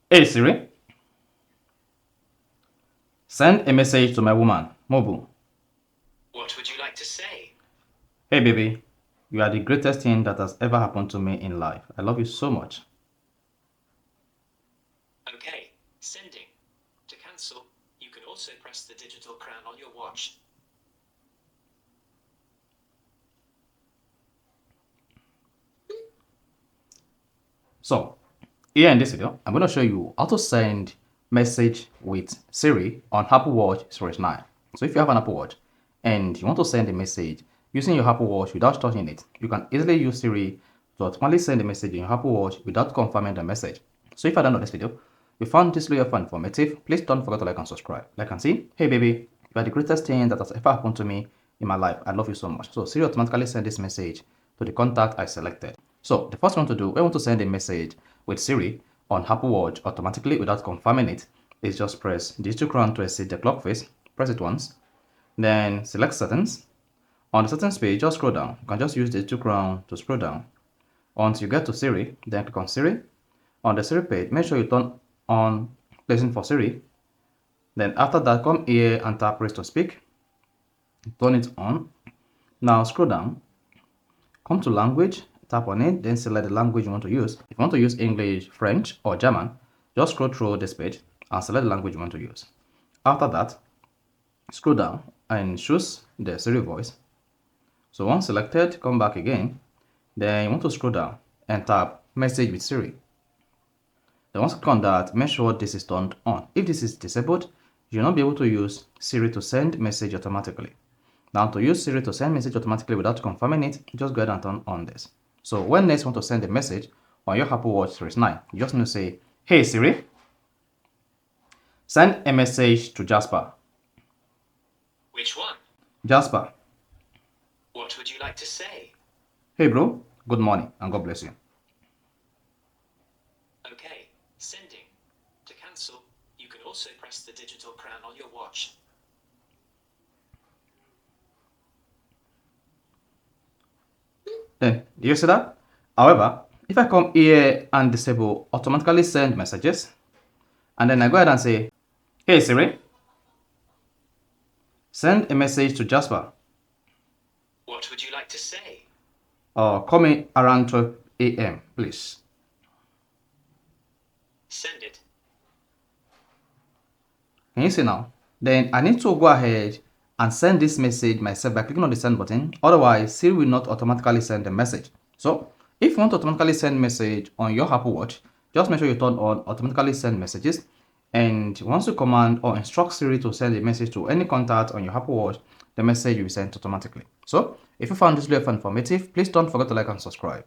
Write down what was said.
Hey Siri, send a message to my woman, Mobile. What would you like to say? Hey baby, you are the greatest thing that has ever happened to me in life. I love you so much. Okay, sending. To cancel, you can also press the digital crown on your watch. So, here in this video, I'm going to show you how to send message with Siri on Apple Watch Series 9. So if you have an Apple Watch and you want to send a message using your Apple Watch without touching it, you can easily use Siri to automatically send a message in your Apple Watch without confirming the message. So if you're done with this video, you found this video fun informative, please don't forget to like and subscribe. Like and see, hey baby, you are the greatest thing that has ever happened to me in my life. I love you so much. So Siri automatically send this message to the contact I selected. So the first one to do, when I want to send a message with Siri on Apple Watch automatically without confirming it, is just press digital crown to exit the clock face, press it once, then select settings. On the settings page, just scroll down. You can just use the digital crown to scroll down. Once you get to Siri, then click on Siri. On the Siri page, make sure you turn on placing for Siri. Then after that, come here and tap raise to speak. Turn it on. Now scroll down, come to language, tap on it, then select the language you want to use. If you want to use English, French, or German, just scroll through this page and select the language you want to use. After that, scroll down and choose the Siri voice. So once selected, come back again. Then you want to scroll down and tap message with Siri. Then once you click on that, make sure this is turned on. If this is disabled, you'll not be able to use Siri to send message automatically. Now to use Siri to send message automatically without confirming it, just go ahead and turn on this. So when next you want to send a message on your Apple Watch Series 9, you just need to say, hey Siri, send a message to Jasper. Which one? Jasper, What would you like to say? hey bro, good morning and God bless you. Okay, sending. To cancel, you can also press the digital crown on your watch. Then, do you see that? However, if I come here and disable automatically send messages, and then I go ahead and say, hey Siri, send a message to Jasper. What would you like to say? Call me around 12 a.m., please. Send it. Can you see now? Then I need to go ahead and send this message myself by clicking on the send button. Otherwise, Siri will not automatically send the message. So, if you want to automatically send message on your Apple Watch, just make sure you turn on automatically send messages. And once you command or instruct Siri to send a message to any contact on your Apple Watch, the message will be sent automatically. So, if you found this video informative, please don't forget to like and subscribe.